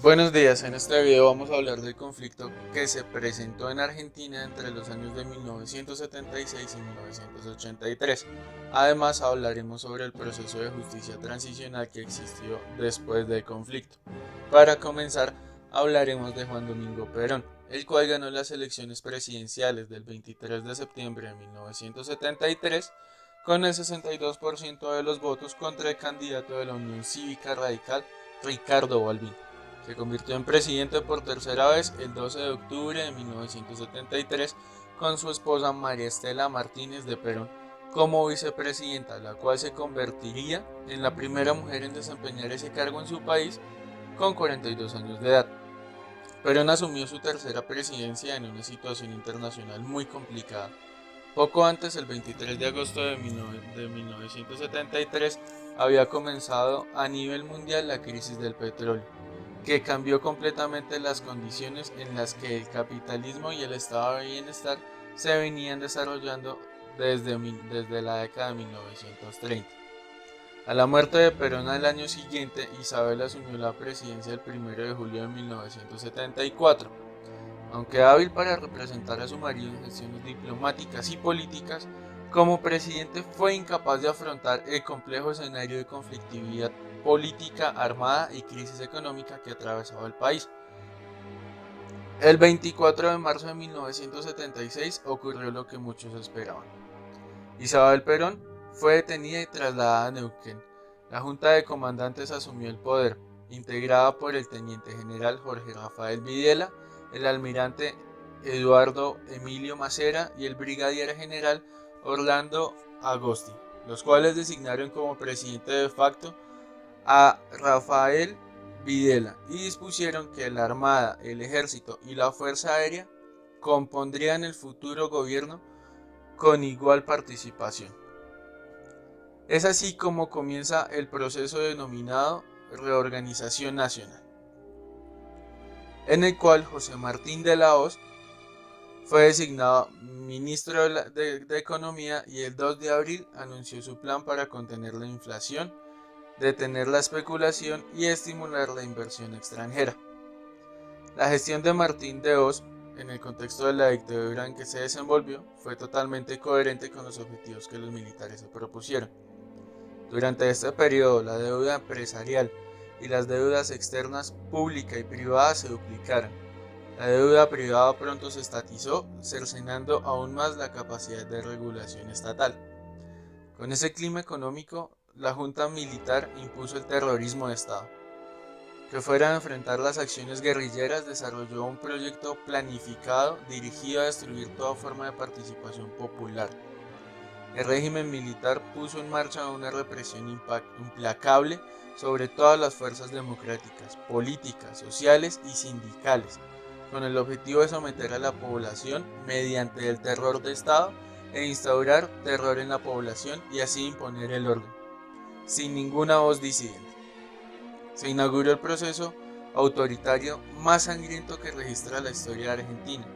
Buenos días, en este video vamos a hablar del conflicto que se presentó en Argentina entre los años de 1976 y 1983. Además hablaremos sobre el proceso de justicia transicional que existió después del conflicto. Para comenzar, hablaremos de Juan Domingo Perón, el cual ganó las elecciones presidenciales del 23 de septiembre de 1973 con el 62% de los votos contra el candidato de la Unión Cívica Radical, Ricardo Balbín. Se convirtió en presidente por tercera vez el 12 de octubre de 1973 con su esposa María Estela Martínez de Perón como vicepresidenta, la cual se convertiría en la primera mujer en desempeñar ese cargo en su país con 42 años de edad. Perón asumió su tercera presidencia en una situación internacional muy complicada. Poco antes, el 23 de agosto de 1973, había comenzado a nivel mundial la crisis del petróleo, que cambió completamente las condiciones en las que el capitalismo y el estado de bienestar se venían desarrollando desde la década de 1930. A la muerte de Perón al año siguiente, Isabel asumió la presidencia el 1 de julio de 1974. Aunque hábil para representar a su marido en gestiones diplomáticas y políticas, como presidente fue incapaz de afrontar el complejo escenario de conflictividad política armada y crisis económica que atravesaba el país. El 24 de marzo de 1976 ocurrió lo que muchos esperaban. Isabel Perón fue detenida y trasladada a Neuquén. La Junta de Comandantes asumió el poder, integrada por el teniente general Jorge Rafael Videla, el almirante Eduardo Emilio Macera y el brigadier general Orlando Agosti, los cuales designaron como presidente de facto a Rafael Videla y dispusieron que la Armada, el Ejército y la Fuerza Aérea compondrían el futuro gobierno con igual participación. Es así como comienza el proceso denominado Reorganización Nacional, en el cual José Martín de la Hoz fue designado ministro de Economía y el 2 de abril anunció su plan para contener la inflación, detener la especulación y estimular la inversión extranjera. La gestión de Martín de Hoz, en el contexto de la dictadura en que se desenvolvió, fue totalmente coherente con los objetivos que los militares se propusieron. Durante este periodo, la deuda empresarial y las deudas externas pública y privada se duplicaron. La deuda privada pronto se estatizó, cercenando aún más la capacidad de regulación estatal. Con ese clima económico, la Junta Militar impuso el terrorismo de Estado. Que fuera a enfrentar las acciones guerrilleras, desarrolló un proyecto planificado dirigido a destruir toda forma de participación popular. El régimen militar puso en marcha una represión implacable sobre todas las fuerzas democráticas, políticas, sociales y sindicales, con el objetivo de someter a la población mediante el terror de Estado e instaurar terror en la población y así imponer el orden, sin ninguna voz disidente. Se inauguró el proceso autoritario más sangriento que registra la historia de Argentina,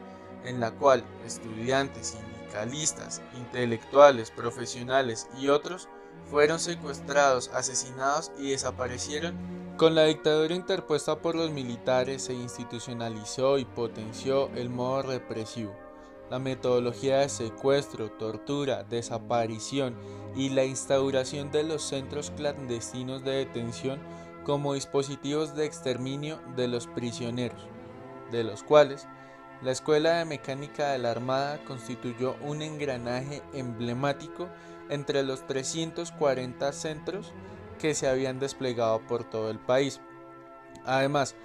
en la cual estudiantes, sindicalistas, intelectuales, profesionales y otros fueron secuestrados, asesinados y desaparecieron. Con la dictadura interpuesta por los militares se institucionalizó y potenció el modo represivo, la metodología de secuestro, tortura, desaparición y la instauración de los centros clandestinos de detención como dispositivos de exterminio de los prisioneros, de los cuales la Escuela de Mecánica de la Armada constituyó un engranaje emblemático entre los 340 centros que se habían desplegado por todo el país. Además,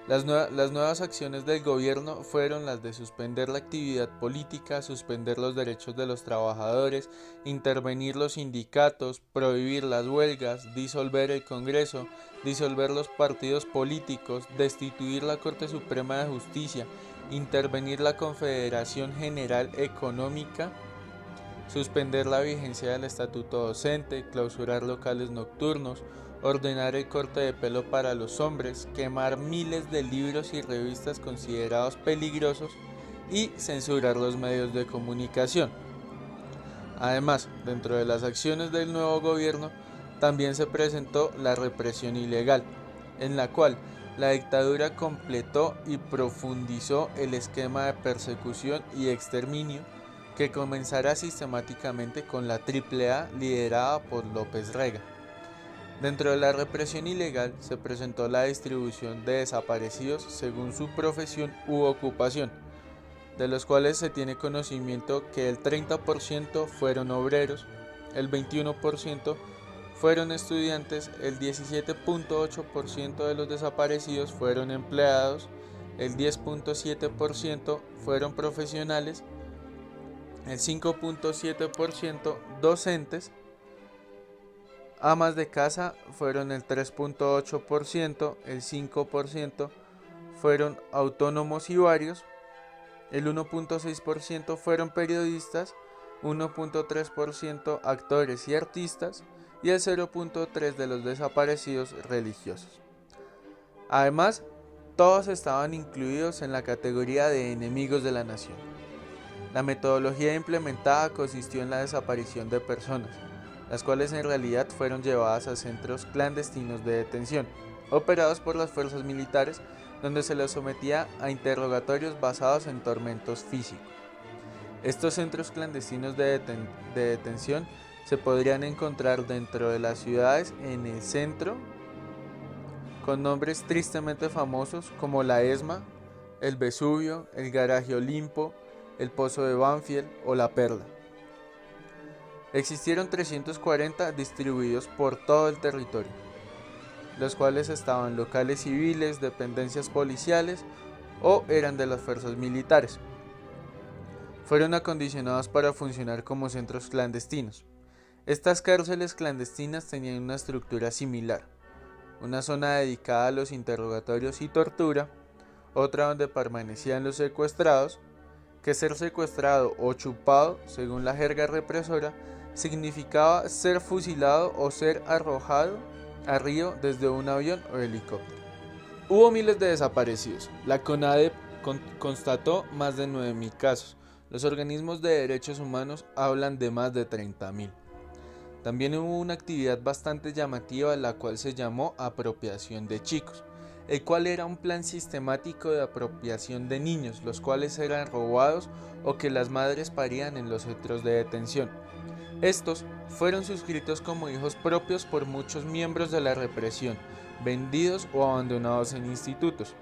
las nuevas acciones del gobierno fueron las de suspender la actividad política, suspender los derechos de los trabajadores, intervenir los sindicatos, prohibir las huelgas, disolver el Congreso, disolver los partidos políticos, destituir la Corte Suprema de Justicia, intervenir la Confederación General Económica, suspender la vigencia del estatuto docente, clausurar locales nocturnos, ordenar el corte de pelo para los hombres, quemar miles de libros y revistas considerados peligrosos y censurar los medios de comunicación. Además, dentro de las acciones del nuevo gobierno, también se presentó la represión ilegal, en la cual la dictadura completó y profundizó el esquema de persecución y exterminio que comenzará sistemáticamente con la AAA liderada por López Rega. Dentro de la represión ilegal se presentó la distribución de desaparecidos según su profesión u ocupación, de los cuales se tiene conocimiento que el 30% fueron obreros, el 21% fueron estudiantes, el 17.8% de los desaparecidos fueron empleados, el 10.7% fueron profesionales, el 5.7% docentes, amas de casa fueron el 3.8%, el 5% fueron autónomos y varios, el 1.6% fueron periodistas, 1.3% actores y artistas y el 0.3% de los desaparecidos religiosos. Además, todos estaban incluidos en la categoría de enemigos de la nación. La metodología implementada consistió en la desaparición de personas, las cuales en realidad fueron llevadas a centros clandestinos de detención, operados por las fuerzas militares, donde se les sometía a interrogatorios basados en tormentos físicos. Estos centros clandestinos de detención se podrían encontrar dentro de las ciudades en el centro, con nombres tristemente famosos como la ESMA, el Vesubio, el Garaje Olimpo, el Pozo de Banfield o la Perla. Existieron 340 distribuidos por todo el territorio, los cuales estaban locales civiles, dependencias policiales o eran de las fuerzas militares. Fueron acondicionados para funcionar como centros clandestinos. Estas cárceles clandestinas tenían una estructura similar: una zona dedicada a los interrogatorios y tortura, otra donde permanecían los secuestrados, que ser secuestrado o chupado, según la jerga represora, significaba ser fusilado o ser arrojado a río desde un avión o helicóptero. Hubo miles de desaparecidos. La CONADEP constató más de 9.000 casos. Los organismos de derechos humanos hablan de más de 30.000. También hubo una actividad bastante llamativa, la cual se llamó apropiación de chicos, el cual era un plan sistemático de apropiación de niños, los cuales eran robados o que las madres parían en los centros de detención. Estos fueron suscritos como hijos propios por muchos miembros de la represión, vendidos o abandonados en institutos.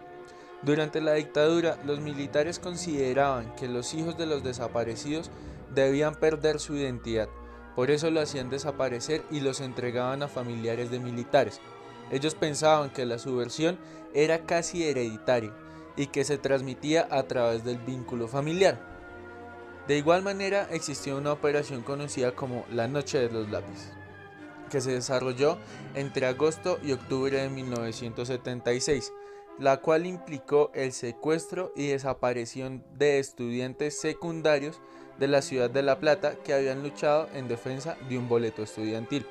Durante la dictadura, los militares consideraban que los hijos de los desaparecidos debían perder su identidad, por eso lo hacían desaparecer y los entregaban a familiares de militares. Ellos pensaban que la subversión era casi hereditaria y que se transmitía a través del vínculo familiar. De igual manera, existió una operación conocida como la Noche de los Lápices, que se desarrolló entre agosto y octubre de 1976, la cual implicó el secuestro y desaparición de estudiantes secundarios de la ciudad de La Plata que habían luchado en defensa de un boleto estudiantil.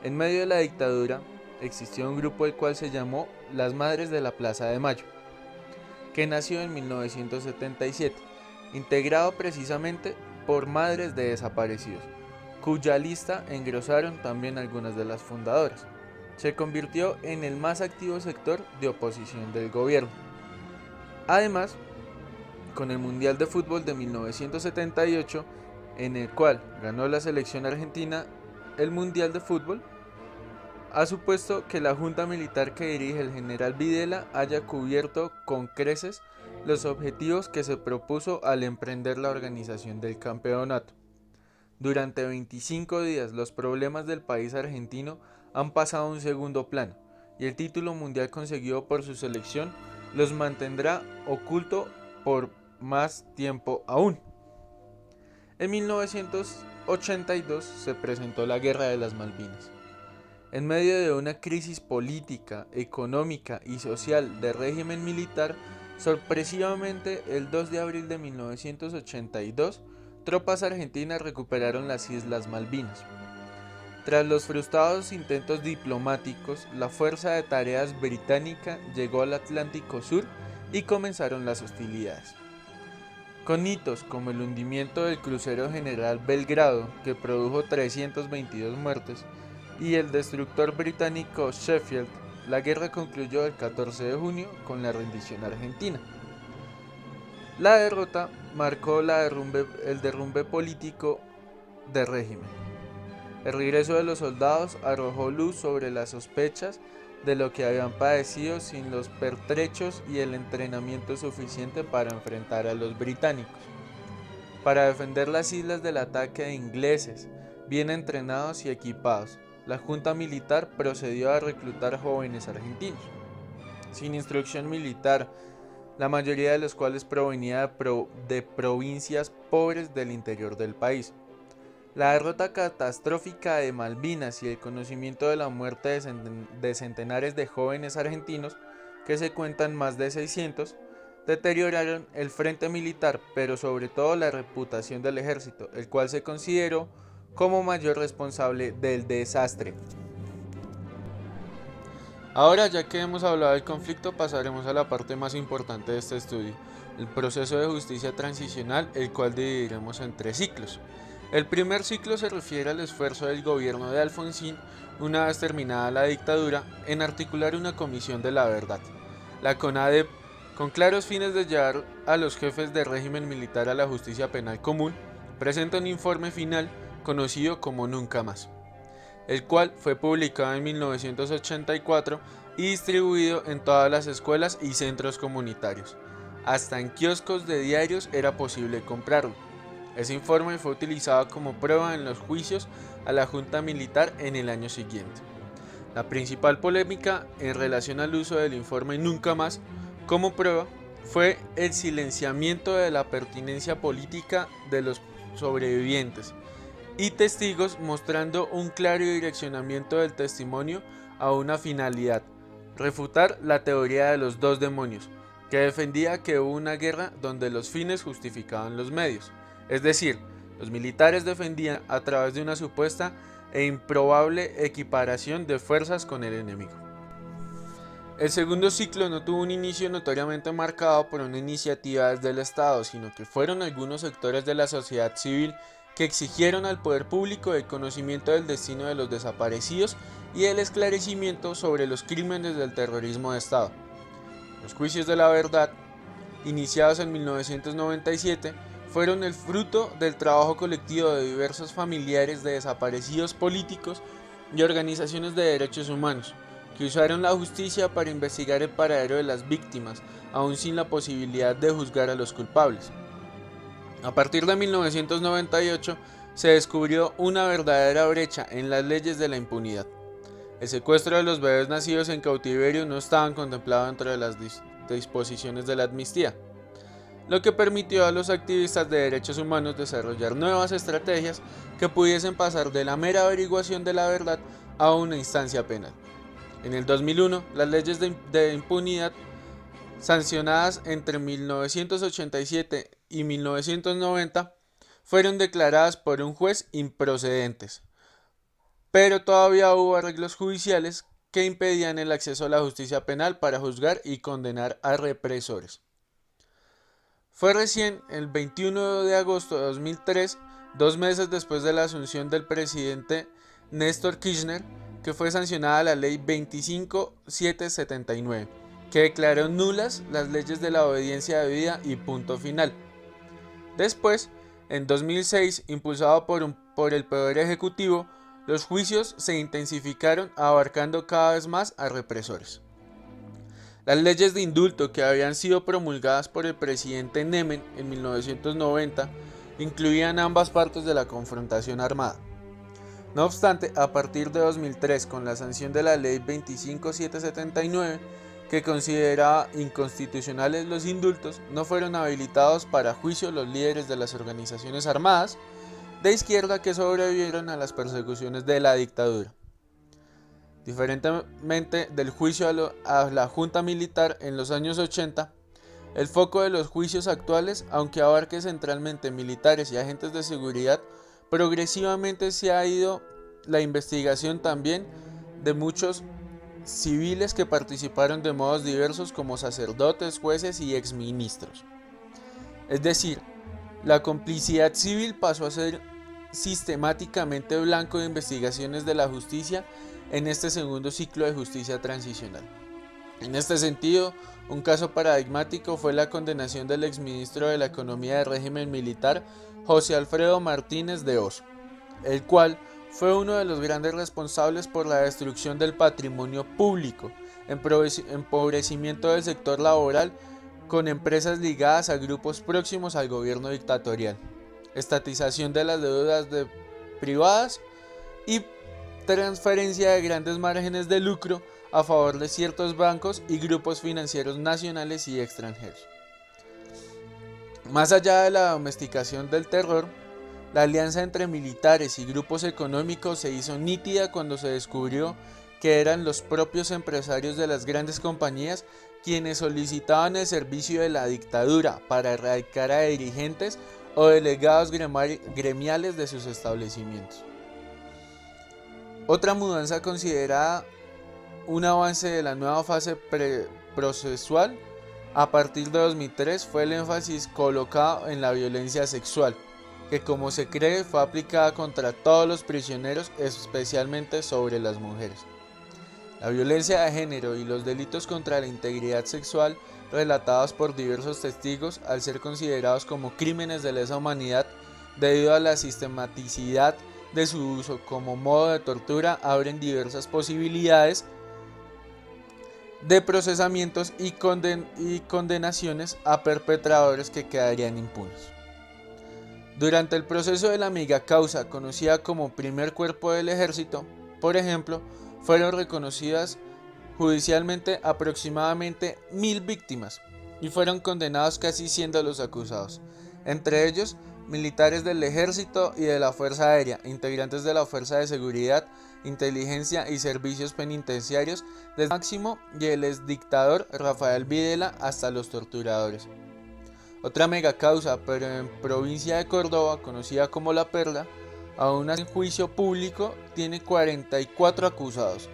En medio de la dictadura existió un grupo el cual se llamó Las Madres de la Plaza de Mayo, que nació en 1977, integrado precisamente por madres de desaparecidos, cuya lista engrosaron también algunas de las fundadoras. Se convirtió en el más activo sector de oposición del gobierno. Además, con el Mundial de Fútbol de 1978, en el cual ganó la selección argentina el Mundial de Fútbol, ha supuesto que la junta militar que dirige el general Videla haya cubierto con creces los objetivos que se propuso al emprender la organización del campeonato. Durante 25 días los problemas del país argentino han pasado a un segundo plano y el título mundial conseguido por su selección los mantendrá oculto por más tiempo aún. En 1982 se presentó la Guerra de las Malvinas. En medio de una crisis política, económica y social de régimen militar, sorpresivamente el 2 de abril de 1982, tropas argentinas recuperaron las Islas Malvinas. Tras los frustrados intentos diplomáticos, la Fuerza de Tareas británica llegó al Atlántico Sur y comenzaron las hostilidades. Con hitos como el hundimiento del crucero General Belgrado, que produjo 322 muertes, y el destructor británico Sheffield, La guerra concluyó el 14 de junio con la rendición argentina. La derrota marcó el derrumbe político del régimen. El regreso de los soldados arrojó luz sobre las sospechas de lo que habían padecido sin los pertrechos y el entrenamiento suficiente para enfrentar a los británicos. Para defender las islas del ataque de ingleses, bien entrenados y equipados, la junta militar procedió a reclutar jóvenes argentinos, sin instrucción militar, la mayoría de los cuales provenía de provincias pobres del interior del país. La derrota catastrófica de Malvinas y el conocimiento de la muerte de centenares de jóvenes argentinos, que se cuentan más de 600, deterioraron el frente militar, pero sobre todo la reputación del ejército, el cual se consideró como mayor responsable del desastre. Ahora, ya que hemos hablado del conflicto, pasaremos a la parte más importante de este estudio, el proceso de justicia transicional, el cual dividiremos en 3 ciclos. El primer ciclo se refiere al esfuerzo del gobierno de Alfonsín, una vez terminada la dictadura, en articular una comisión de la verdad. La CONADEP, con claros fines de llevar a los jefes de régimen militar a la justicia penal común, presenta un informe final conocido como Nunca Más, el cual fue publicado en 1984 y distribuido en todas las escuelas y centros comunitarios. Hasta en kioscos de diarios era posible comprarlo. Ese informe fue utilizado como prueba en los juicios a la junta militar en el año siguiente. La principal polémica en relación al uso del informe Nunca Más como prueba fue el silenciamiento de la pertinencia política de los sobrevivientes y testigos, mostrando un claro direccionamiento del testimonio a una finalidad: refutar la teoría de los 2 demonios, que defendía que hubo una guerra donde los fines justificaban los medios. Es decir, los militares defendían a través de una supuesta e improbable equiparación de fuerzas con el enemigo. El segundo ciclo no tuvo un inicio notoriamente marcado por una iniciativa desde el Estado, sino que fueron algunos sectores de la sociedad civil que exigieron al poder público el conocimiento del destino de los desaparecidos y el esclarecimiento sobre los crímenes del terrorismo de Estado. Los juicios de la verdad, iniciados en 1997, fueron el fruto del trabajo colectivo de diversos familiares de desaparecidos políticos y organizaciones de derechos humanos, que usaron la justicia para investigar el paradero de las víctimas, aún sin la posibilidad de juzgar a los culpables. A partir de 1998 se descubrió una verdadera brecha en las leyes de la impunidad. El secuestro de los bebés nacidos en cautiverio no estaban contemplados dentro de las disposiciones de la amnistía, lo que permitió a los activistas de derechos humanos desarrollar nuevas estrategias que pudiesen pasar de la mera averiguación de la verdad a una instancia penal. En el 2001, las leyes de impunidad, sancionadas entre 1987 y 1990, fueron declaradas por un juez improcedentes, pero todavía hubo arreglos judiciales que impedían el acceso a la justicia penal para juzgar y condenar a represores. Fue recién el 21 de agosto de 2003, 2 meses después de la asunción del presidente Néstor Kirchner, que fue sancionada la ley 25779, que declaró nulas las leyes de la obediencia debida y punto final. Después, en 2006, impulsado por el Poder Ejecutivo, los juicios se intensificaron, abarcando cada vez más a represores. Las leyes de indulto que habían sido promulgadas por el presidente Menem en 1990 incluían ambas partes de la confrontación armada. No obstante, a partir de 2003, con la sanción de la ley 25779, que consideraba inconstitucionales los indultos, no fueron habilitados para juicio los líderes de las organizaciones armadas de izquierda que sobrevivieron a las persecuciones de la dictadura. Diferentemente del juicio a la junta militar en los años 80, el foco de los juicios actuales, aunque abarque centralmente militares y agentes de seguridad, progresivamente se ha ido la investigación también de muchos civiles que participaron de modos diversos como sacerdotes, jueces y exministros. Es decir, la complicidad civil pasó a ser sistemáticamente blanco de investigaciones de la justicia en este segundo ciclo de justicia transicional. En este sentido, un caso paradigmático fue la condenación del exministro de la Economía del régimen militar, José Alfredo Martínez de Oso, el cual fue uno de los grandes responsables por la destrucción del patrimonio público, empobrecimiento del sector laboral con empresas ligadas a grupos próximos al gobierno dictatorial, estatización de las deudas privadas y transferencia de grandes márgenes de lucro a favor de ciertos bancos y grupos financieros nacionales y extranjeros. Más allá de la domesticación del terror, la alianza entre militares y grupos económicos se hizo nítida cuando se descubrió que eran los propios empresarios de las grandes compañías quienes solicitaban el servicio de la dictadura para erradicar a dirigentes o delegados gremiales de sus establecimientos. Otra mudanza considerada un avance de la nueva fase procesual a partir de 2003 fue el énfasis colocado en la violencia sexual, que como se cree fue aplicada contra todos los prisioneros, especialmente sobre las mujeres. La violencia de género y los delitos contra la integridad sexual relatados por diversos testigos, al ser considerados como crímenes de lesa humanidad debido a la sistematicidad de su uso como modo de tortura, abren diversas posibilidades de procesamientos y condenaciones a perpetradores que quedarían impunes. Durante el proceso de la megacausa, conocida como Primer Cuerpo del Ejército, por ejemplo, fueron reconocidas judicialmente aproximadamente 1000 víctimas y fueron condenados casi 100 de los acusados, entre ellos militares del Ejército y de la Fuerza Aérea, integrantes de la Fuerza de Seguridad, Inteligencia y Servicios Penitenciarios, desde Máximo y el exdictador Rafael Videla hasta los torturadores. Otra megacausa, pero en provincia de Córdoba, conocida como La Perla, aún en juicio público, tiene 44 acusados.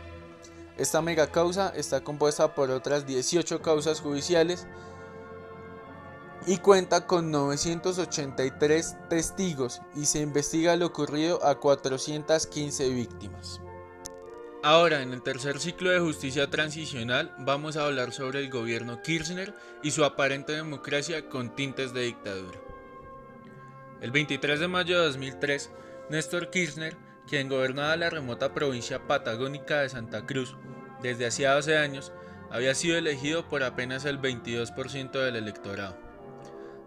Esta megacausa está compuesta por otras 18 causas judiciales y cuenta con 983 testigos y se investiga lo ocurrido a 415 víctimas. Ahora, en el tercer ciclo de justicia transicional, vamos a hablar sobre el gobierno Kirchner y su aparente democracia con tintes de dictadura. El 23 de mayo de 2003, Néstor Kirchner, quien gobernaba la remota provincia patagónica de Santa Cruz desde hacía 12 años, había sido elegido por apenas el 22% del electorado.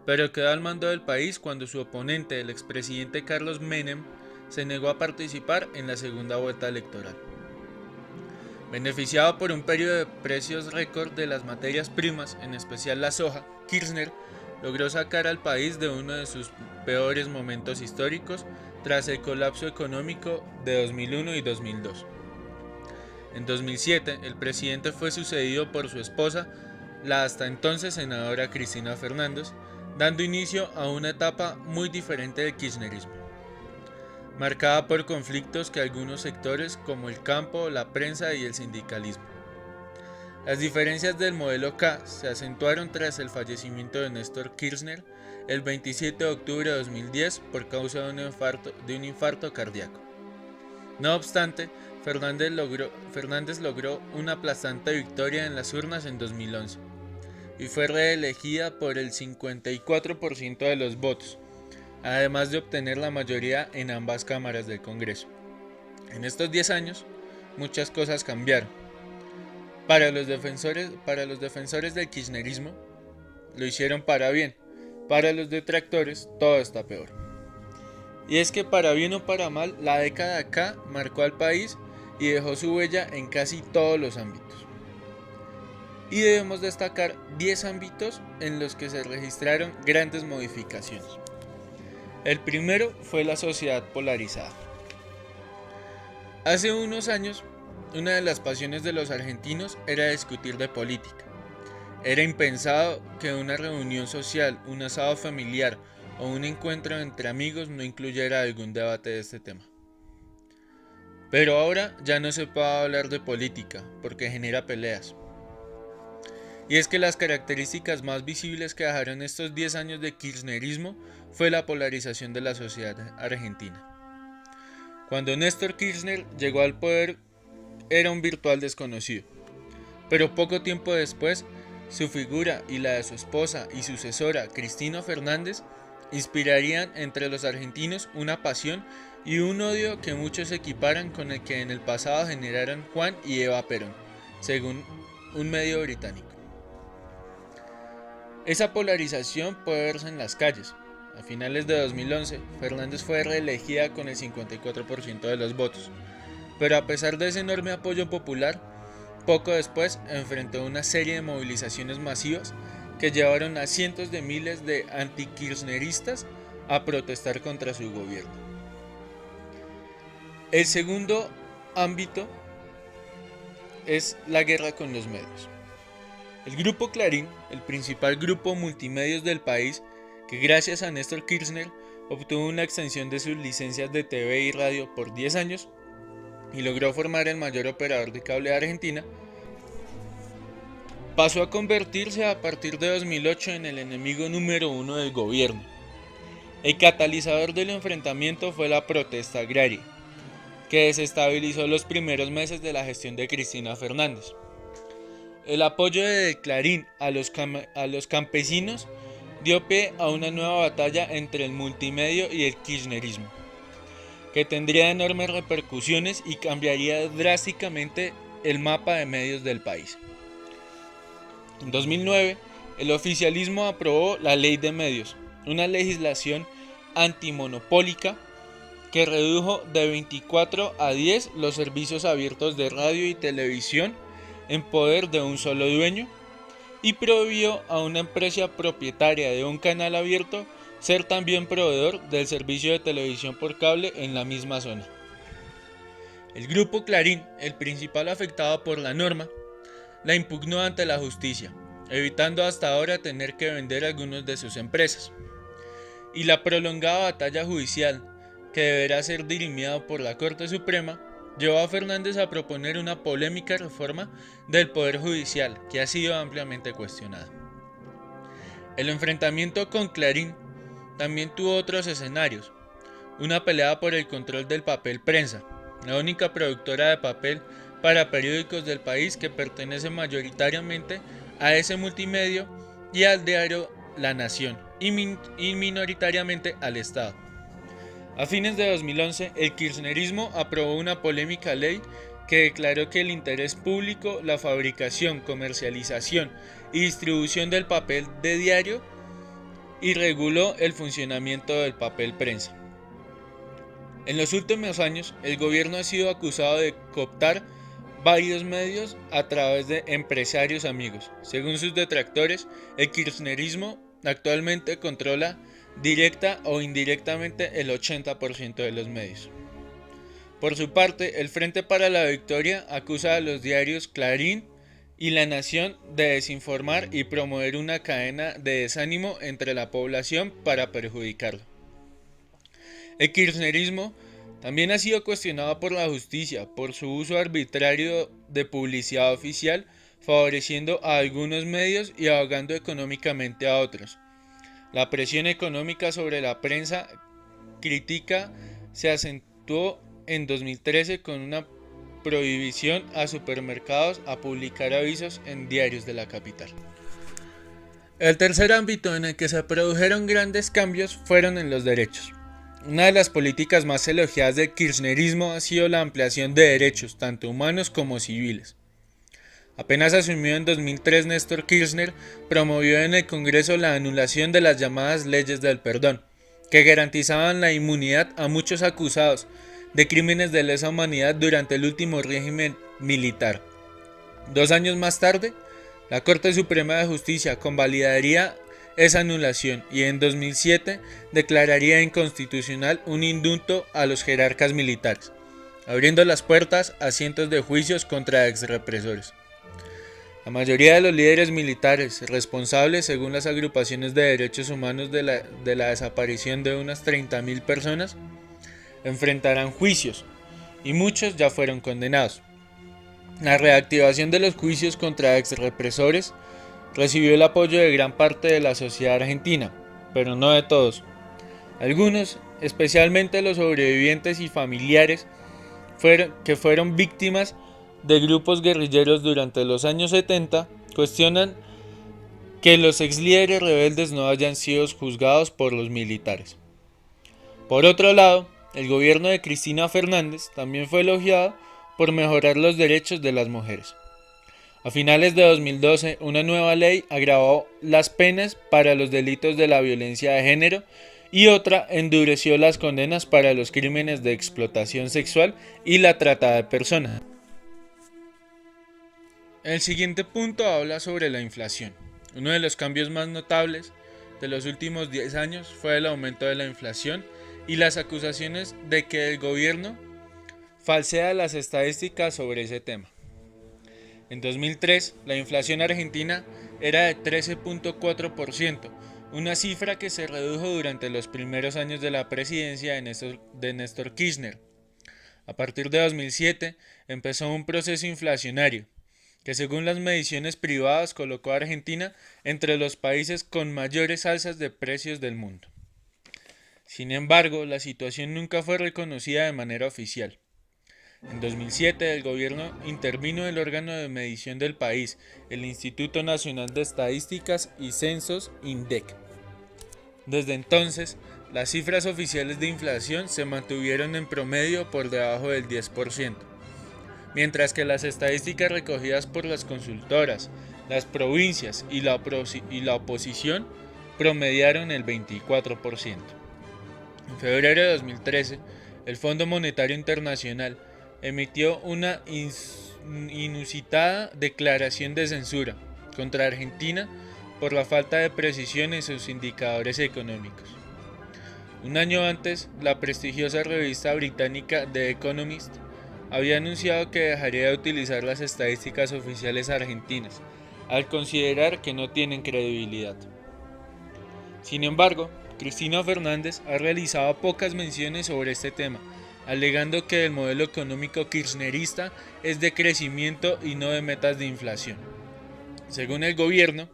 Pero quedó al mando del país cuando su oponente, el expresidente Carlos Menem, se negó a participar en la segunda vuelta electoral. Beneficiado por un periodo de precios récord de las materias primas, en especial la soja, Kirchner logró sacar al país de uno de sus peores momentos históricos tras el colapso económico de 2001 y 2002. En 2007, el presidente fue sucedido por su esposa, la hasta entonces senadora Cristina Fernández, dando inicio a una etapa muy diferente del kirchnerismo, marcada por conflictos que algunos sectores como el campo, la prensa y el sindicalismo. Las diferencias del modelo K se acentuaron tras el fallecimiento de Néstor Kirchner el 27 de octubre de 2010 por causa de un infarto cardíaco. No obstante, Fernández logró una aplastante victoria en las urnas en 2011 y fue reelegida por el 54% de los votos, además de obtener la mayoría en ambas cámaras del Congreso. En estos 10 años, muchas cosas cambiaron. Para los defensores del kirchnerismo, lo hicieron para bien. Para los detractores, todo está peor. Y es que para bien o para mal, la década K marcó al país y dejó su huella en casi todos los ámbitos. Y debemos destacar 10 ámbitos en los que se registraron grandes modificaciones. El primero fue la sociedad polarizada. Hace unos años, una de las pasiones de los argentinos era discutir de política. Era impensado que una reunión social, un asado familiar o un encuentro entre amigos no incluyera algún debate de este tema. Pero ahora ya no se puede hablar de política porque genera peleas. Y es que las características más visibles que dejaron estos 10 años de kirchnerismo fue la polarización de la sociedad argentina. Cuando Néstor Kirchner llegó al poder, era un virtual desconocido. Pero poco tiempo después, su figura y la de su esposa y sucesora, Cristina Fernández, inspirarían entre los argentinos una pasión y un odio que muchos equiparan con el que en el pasado generaron Juan y Eva Perón, según un medio británico. Esa polarización puede verse en las calles. A finales de 2011, Fernández fue reelegida con el 54% de los votos, pero a pesar de ese enorme apoyo popular, poco después enfrentó una serie de movilizaciones masivas que llevaron a cientos de miles de antikirchneristas a protestar contra su gobierno. El segundo ámbito es la guerra con los medios. El Grupo Clarín, el principal grupo multimedios del país, que gracias a Néstor Kirchner obtuvo una extensión de sus licencias de TV y radio por 10 años y logró formar el mayor operador de cable de Argentina, pasó a convertirse a partir de 2008 en el enemigo número uno del gobierno. El catalizador del enfrentamiento fue la protesta agraria, que desestabilizó los primeros meses de la gestión de Cristina Fernández. El apoyo de Clarín a los campesinos dio pie a una nueva batalla entre el multimedio y el kirchnerismo, que tendría enormes repercusiones y cambiaría drásticamente el mapa de medios del país. En 2009, el oficialismo aprobó la Ley de Medios, una legislación antimonopólica que redujo de 24 a 10 los servicios abiertos de radio y televisión en poder de un solo dueño y prohibió a una empresa propietaria de un canal abierto ser también proveedor del servicio de televisión por cable en la misma zona. El Grupo Clarín, el principal afectado por la norma, la impugnó ante la justicia, evitando hasta ahora tener que vender algunas de sus empresas. Y la prolongada batalla judicial, que deberá ser dirimida por la Corte Suprema, llevó a Fernández a proponer una polémica reforma del Poder Judicial que ha sido ampliamente cuestionada. El enfrentamiento con Clarín también tuvo otros escenarios. Una pelea por el control del papel prensa, la única productora de papel para periódicos del país que pertenece mayoritariamente a ese multimedio y al diario La Nación y minoritariamente al Estado. A fines de 2011, el kirchnerismo aprobó una polémica ley que declaró que el interés público, la fabricación, comercialización y distribución del papel de diario y reguló el funcionamiento del papel prensa. En los últimos años, el gobierno ha sido acusado de cooptar varios medios a través de empresarios amigos. Según sus detractores, el kirchnerismo actualmente controla directa o indirectamente el 80% de los medios. Por su parte, el Frente para la Victoria acusa a los diarios Clarín y La Nación de desinformar y promover una cadena de desánimo entre la población para perjudicarlo. El kirchnerismo también ha sido cuestionado por la justicia por su uso arbitrario de publicidad oficial, favoreciendo a algunos medios y ahogando económicamente a otros. La presión económica sobre la prensa crítica se acentuó en 2013 con una prohibición a supermercados a publicar avisos en diarios de la capital. El tercer ámbito en el que se produjeron grandes cambios fueron en los derechos. Una de las políticas más elogiadas del kirchnerismo ha sido la ampliación de derechos, tanto humanos como civiles. Apenas asumió en 2003, Néstor Kirchner promovió en el Congreso la anulación de las llamadas leyes del perdón, que garantizaban la inmunidad a muchos acusados de crímenes de lesa humanidad durante el último régimen militar. 2 años más tarde, la Corte Suprema de Justicia convalidaría esa anulación y en 2007 declararía inconstitucional un indulto a los jerarcas militares, abriendo las puertas a cientos de juicios contra exrepresores. La mayoría de los líderes militares responsables, según las agrupaciones de derechos humanos, de la desaparición de unas 30.000 personas, enfrentarán juicios y muchos ya fueron condenados. La reactivación de los juicios contra exrepresores recibió el apoyo de gran parte de la sociedad argentina, pero no de todos. Algunos, especialmente los sobrevivientes y familiares que fueron víctimas de grupos guerrilleros durante los años 70 cuestionan que los ex líderes rebeldes no hayan sido juzgados por los militares. Por otro lado, el gobierno de Cristina Fernández también fue elogiado por mejorar los derechos de las mujeres. A finales de 2012, una nueva ley agravó las penas para los delitos de la violencia de género y otra endureció las condenas para los crímenes de explotación sexual y la trata de personas. El siguiente punto habla sobre la inflación. Uno de los cambios más notables de los últimos 10 años fue el aumento de la inflación y las acusaciones de que el gobierno falsea las estadísticas sobre ese tema. En 2003, la inflación argentina era de 13.4%, una cifra que se redujo durante los primeros años de la presidencia de Néstor Kirchner. A partir de 2007, empezó un proceso inflacionario, que según las mediciones privadas colocó a Argentina entre los países con mayores alzas de precios del mundo. Sin embargo, la situación nunca fue reconocida de manera oficial. En 2007, el gobierno intervino el órgano de medición del país, el Instituto Nacional de Estadísticas y Censos, INDEC. Desde entonces, las cifras oficiales de inflación se mantuvieron en promedio por debajo del 10%, mientras que las estadísticas recogidas por las consultoras, las provincias y la oposición promediaron el 24%. En febrero de 2013, el Fondo Monetario Internacional emitió una inusitada declaración de censura contra Argentina por la falta de precisión en sus indicadores económicos. Un año antes, la prestigiosa revista británica The Economist había anunciado que dejaría de utilizar las estadísticas oficiales argentinas, al considerar que no tienen credibilidad. Sin embargo, Cristina Fernández ha realizado pocas menciones sobre este tema, alegando que el modelo económico kirchnerista es de crecimiento y no de metas de inflación. Según el gobierno,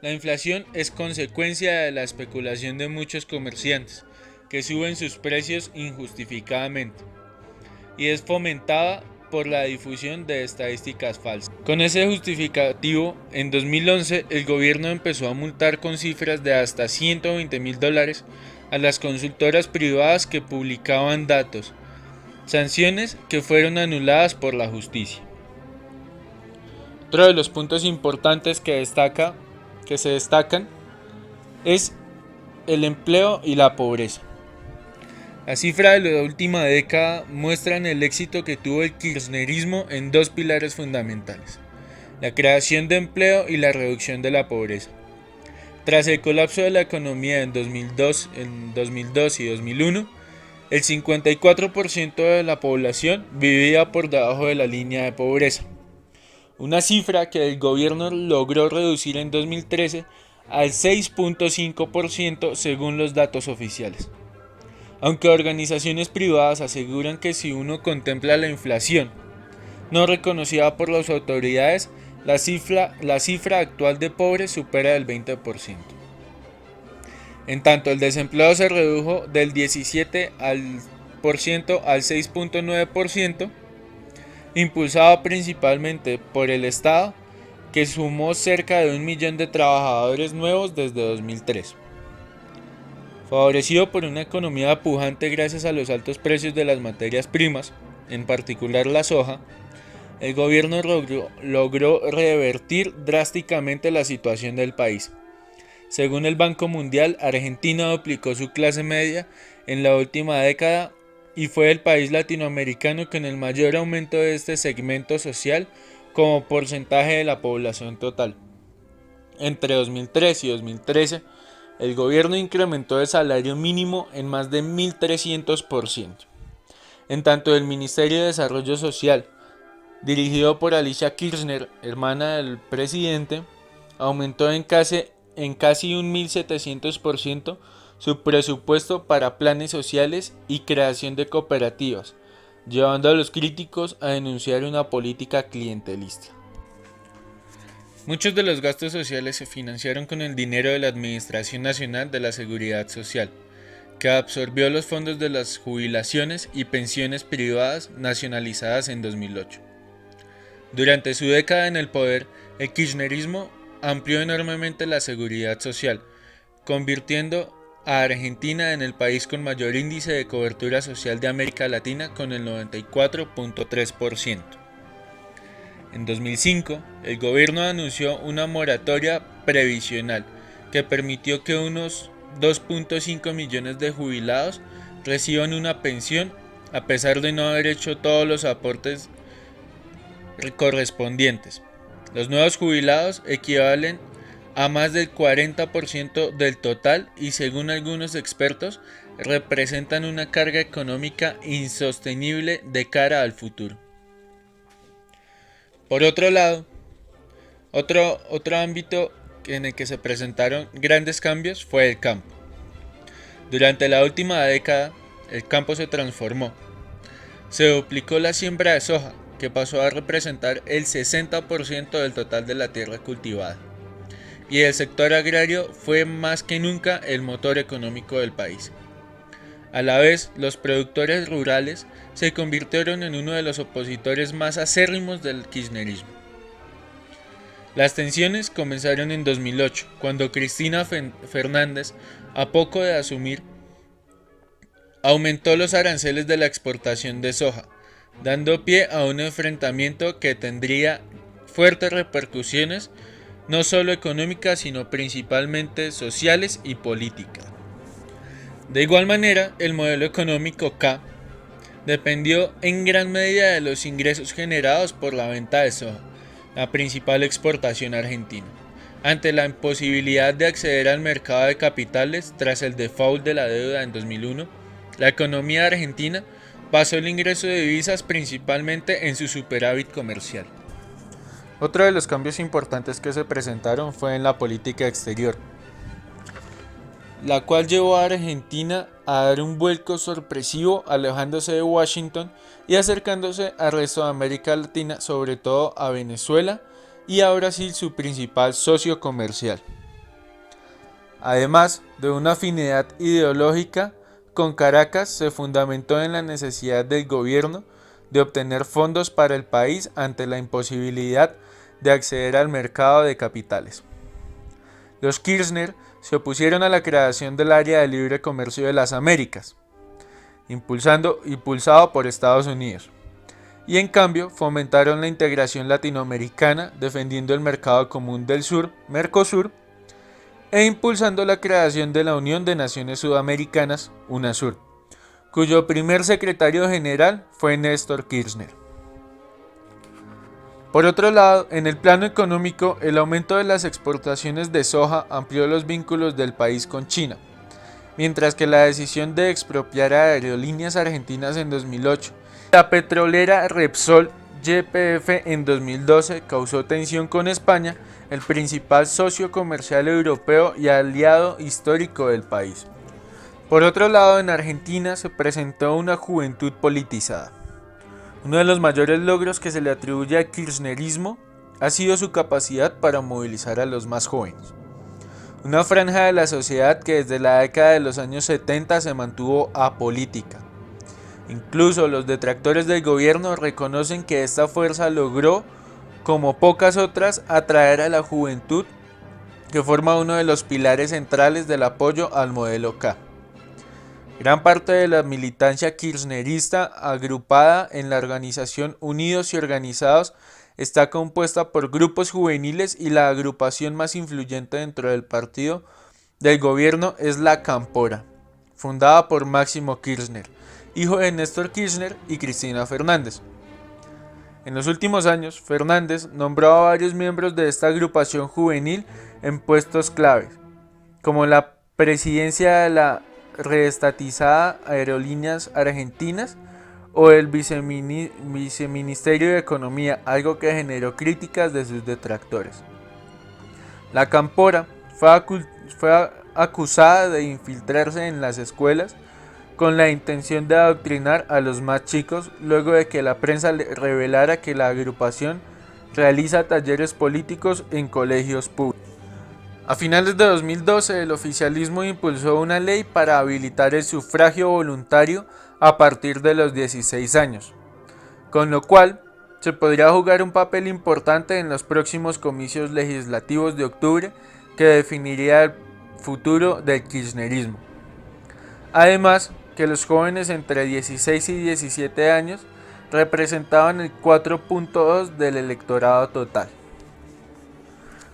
la inflación es consecuencia de la especulación de muchos comerciantes, que suben sus precios injustificadamente, y es fomentada por la difusión de estadísticas falsas. Con ese justificativo, en 2011 el gobierno empezó a multar con cifras de hasta $120.000 a las consultoras privadas que publicaban datos, sanciones que fueron anuladas por la justicia. Otro de los puntos importantes que se destacan es el empleo y la pobreza. Las cifras de la última década muestran el éxito que tuvo el kirchnerismo en dos pilares fundamentales: la creación de empleo y la reducción de la pobreza. Tras el colapso de la economía en 2002 y 2001, el 54% de la población vivía por debajo de la línea de pobreza, una cifra que el gobierno logró reducir en 2013 al 6.5% según los datos oficiales. Aunque organizaciones privadas aseguran que si uno contempla la inflación no reconocida por las autoridades, la cifra actual de pobres supera el 20%. En tanto, el desempleo se redujo del 17% al 6.9%, impulsado principalmente por el Estado, que sumó cerca de 1 millón de trabajadores nuevos desde 2003. Favorecido por una economía pujante gracias a los altos precios de las materias primas, en particular la soja, el gobierno logró revertir drásticamente la situación del país. Según el Banco Mundial, Argentina duplicó su clase media en la última década y fue el país latinoamericano con el mayor aumento de este segmento social como porcentaje de la población total. Entre 2003 y 2013, el gobierno incrementó el salario mínimo en más de 1.300%. En tanto, el Ministerio de Desarrollo Social, dirigido por Alicia Kirchner, hermana del presidente, aumentó en casi un 1.700% su presupuesto para planes sociales y creación de cooperativas, llevando a los críticos a denunciar una política clientelista. Muchos de los gastos sociales se financiaron con el dinero de la Administración Nacional de la Seguridad Social, que absorbió los fondos de las jubilaciones y pensiones privadas nacionalizadas en 2008. Durante su década en el poder, el kirchnerismo amplió enormemente la seguridad social, convirtiendo a Argentina en el país con mayor índice de cobertura social de América Latina con el 94.3%. En 2005, el gobierno anunció una moratoria previsional que permitió que unos 2.5 millones de jubilados reciban una pensión a pesar de no haber hecho todos los aportes correspondientes. Los nuevos jubilados equivalen a más del 40% del total y, según algunos expertos, representan una carga económica insostenible de cara al futuro. Por otro lado, otro ámbito en el que se presentaron grandes cambios fue el campo. Durante la última década, el campo se transformó. Se duplicó la siembra de soja, que pasó a representar el 60% del total de la tierra cultivada. Y el sector agrario fue más que nunca el motor económico del país. A la vez, los productores rurales se convirtieron en uno de los opositores más acérrimos del kirchnerismo. Las tensiones comenzaron en 2008, cuando Cristina Fernández, a poco de asumir, aumentó los aranceles de la exportación de soja, dando pie a un enfrentamiento que tendría fuertes repercusiones, no solo económicas, sino principalmente sociales y políticas. De igual manera, el modelo económico K dependió en gran medida de los ingresos generados por la venta de soja, la principal exportación argentina. Ante la imposibilidad de acceder al mercado de capitales tras el default de la deuda en 2001, la economía argentina basó el ingreso de divisas principalmente en su superávit comercial. Otro de los cambios importantes que se presentaron fue en la política exterior, la cual llevó a Argentina a dar un vuelco sorpresivo, alejándose de Washington y acercándose al resto de América Latina, sobre todo a Venezuela y a Brasil, su principal socio comercial. Además de una afinidad ideológica con Caracas, se fundamentó en la necesidad del gobierno de obtener fondos para el país ante la imposibilidad de acceder al mercado de capitales. Los Kirchner se opusieron a la creación del Área de Libre Comercio de las Américas, impulsado por Estados Unidos, y en cambio fomentaron la integración latinoamericana, defendiendo el Mercado Común del Sur, Mercosur, e impulsando la creación de la Unión de Naciones Sudamericanas, UNASUR, cuyo primer secretario general fue Néstor Kirchner. Por otro lado, en el plano económico, el aumento de las exportaciones de soja amplió los vínculos del país con China, mientras que la decisión de expropiar a Aerolíneas Argentinas en 2008, la petrolera Repsol YPF en 2012 causó tensión con España, el principal socio comercial europeo y aliado histórico del país. Por otro lado, en Argentina se presentó una juventud politizada. Uno de los mayores logros que se le atribuye al kirchnerismo ha sido su capacidad para movilizar a los más jóvenes. Una franja de la sociedad que desde la década de los años 70 se mantuvo apolítica. Incluso los detractores del gobierno reconocen que esta fuerza logró, como pocas otras, atraer a la juventud, que forma uno de los pilares centrales del apoyo al modelo K. Gran parte de la militancia kirchnerista agrupada en la organización Unidos y Organizados está compuesta por grupos juveniles, y la agrupación más influyente dentro del partido del gobierno es la Cámpora, fundada por Máximo Kirchner, hijo de Néstor Kirchner y Cristina Fernández. En los últimos años, Fernández nombró a varios miembros de esta agrupación juvenil en puestos claves, como la presidencia de la reestatizada Aerolíneas Argentinas o el viceministerio de Economía, algo que generó críticas de sus detractores. La Cámpora fue acusada de infiltrarse en las escuelas con la intención de adoctrinar a los más chicos, luego de que la prensa revelara que la agrupación realiza talleres políticos en colegios públicos. A finales de 2012, el oficialismo impulsó una ley para habilitar el sufragio voluntario a partir de los 16 años, con lo cual se podría jugar un papel importante en los próximos comicios legislativos de octubre que definiría el futuro del kirchnerismo. Además, que los jóvenes entre 16 y 17 años representaban el 4.2% del electorado total.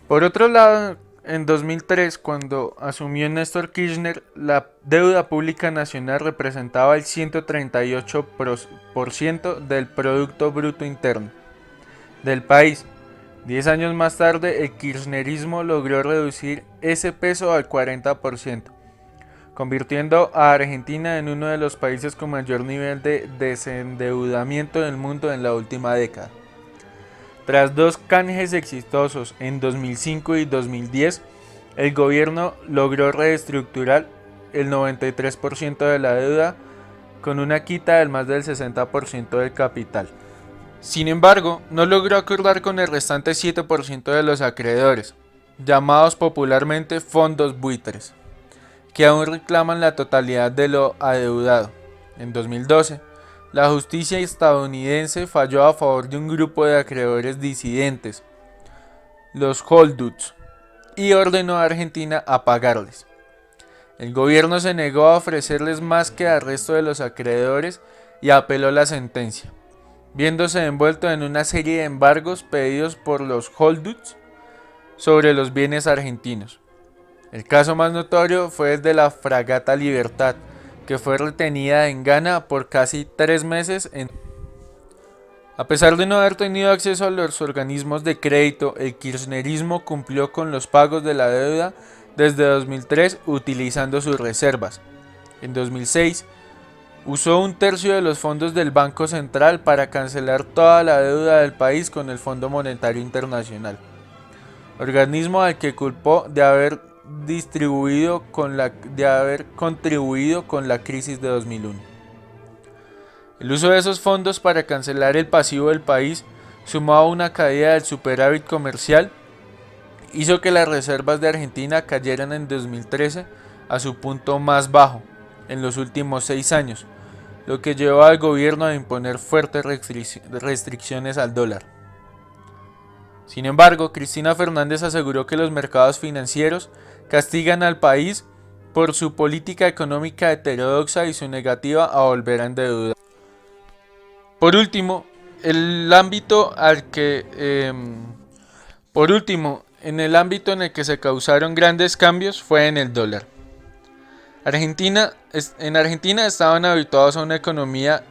Por otro lado, en 2003, cuando asumió Néstor Kirchner, la deuda pública nacional representaba el 138% del Producto Bruto Interno del país. 10 años más tarde, el kirchnerismo logró reducir ese peso al 40%, convirtiendo a Argentina en uno de los países con mayor nivel de desendeudamiento del mundo en la última década. Tras dos canjes exitosos en 2005 y 2010, el gobierno logró reestructurar el 93% de la deuda con una quita del más del 60% del capital. Sin embargo, no logró acordar con el restante 7% de los acreedores, llamados popularmente fondos buitres, que aún reclaman la totalidad de lo adeudado. En 2012, la justicia estadounidense falló a favor de un grupo de acreedores disidentes, los holduts, y ordenó a Argentina a pagarles. El gobierno se negó a ofrecerles más que al resto de los acreedores y apeló la sentencia, viéndose envuelto en una serie de embargos pedidos por los holduts sobre los bienes argentinos. El caso más notorio fue el de la fragata Libertad, que fue retenida en Ghana por casi 3 meses. A pesar de no haber tenido acceso a los organismos de crédito, el kirchnerismo cumplió con los pagos de la deuda desde 2003 utilizando sus reservas. En 2006, usó 1/3 de los fondos del Banco Central para cancelar toda la deuda del país con el Fondo Monetario Internacional, organismo al que culpó de haber contribuido con la crisis de 2001. El uso de esos fondos para cancelar el pasivo del país, sumado a una caída del superávit comercial, hizo que las reservas de Argentina cayeran en 2013 a su punto más bajo en los últimos 6 años, lo que llevó al gobierno a imponer fuertes restricciones al dólar. Sin embargo, Cristina Fernández aseguró que los mercados financieros castigan al país por su política económica heterodoxa y su negativa a volver a endeudar. Por último, en el ámbito en el que se causaron grandes cambios fue en el dólar. En Argentina estaban habituados a una economía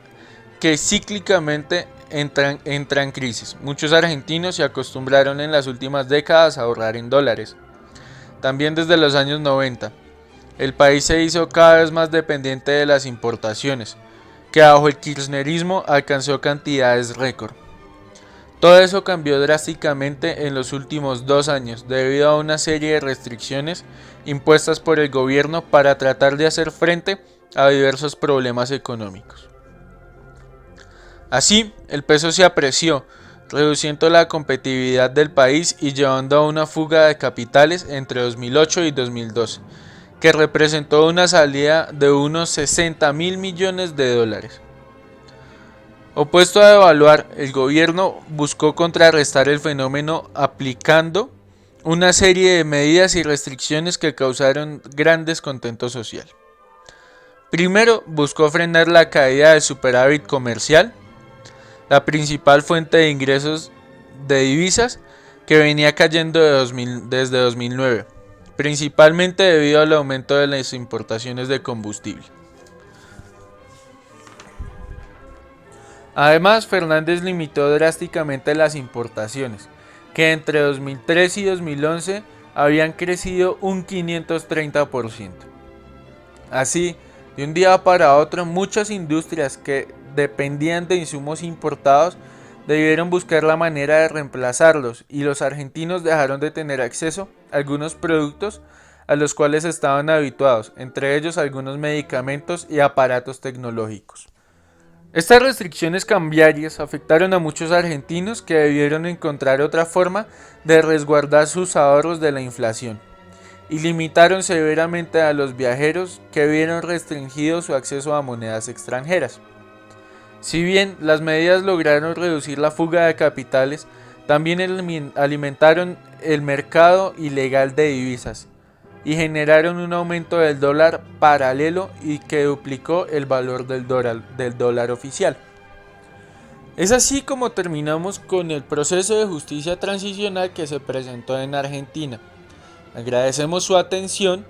que cíclicamente entra en crisis. Muchos argentinos se acostumbraron en las últimas décadas a ahorrar en dólares. También desde los años 90, el país se hizo cada vez más dependiente de las importaciones, que bajo el kirchnerismo alcanzó cantidades récord. Todo eso cambió drásticamente en los últimos 2 años debido a una serie de restricciones impuestas por el gobierno para tratar de hacer frente a diversos problemas económicos. Así, el peso se apreció, reduciendo la competitividad del país y llevando a una fuga de capitales entre 2008 y 2012, que representó una salida de unos 60.000 millones de dólares. Opuesto a devaluar, el gobierno buscó contrarrestar el fenómeno aplicando una serie de medidas y restricciones que causaron gran descontento social. Primero, buscó frenar la caída del superávit comercial, la principal fuente de ingresos de divisas que venía cayendo desde 2009, principalmente debido al aumento de las importaciones de combustible. Además, Fernández limitó drásticamente las importaciones, que entre 2003 y 2011 habían crecido un 530%. Así, de un día para otro, muchas industrias que dependían de insumos importados debieron buscar la manera de reemplazarlos, y los argentinos dejaron de tener acceso a algunos productos a los cuales estaban habituados, entre ellos algunos medicamentos y aparatos tecnológicos. Estas restricciones cambiarias afectaron a muchos argentinos que debieron encontrar otra forma de resguardar sus ahorros de la inflación, y limitaron severamente a los viajeros, que vieron restringido su acceso a monedas extranjeras. Si bien las medidas lograron reducir la fuga de capitales, también alimentaron el mercado ilegal de divisas y generaron un aumento del dólar paralelo y que duplicó el valor del dólar oficial. Es así como terminamos con el proceso de justicia transicional que se presentó en Argentina. Agradecemos su atención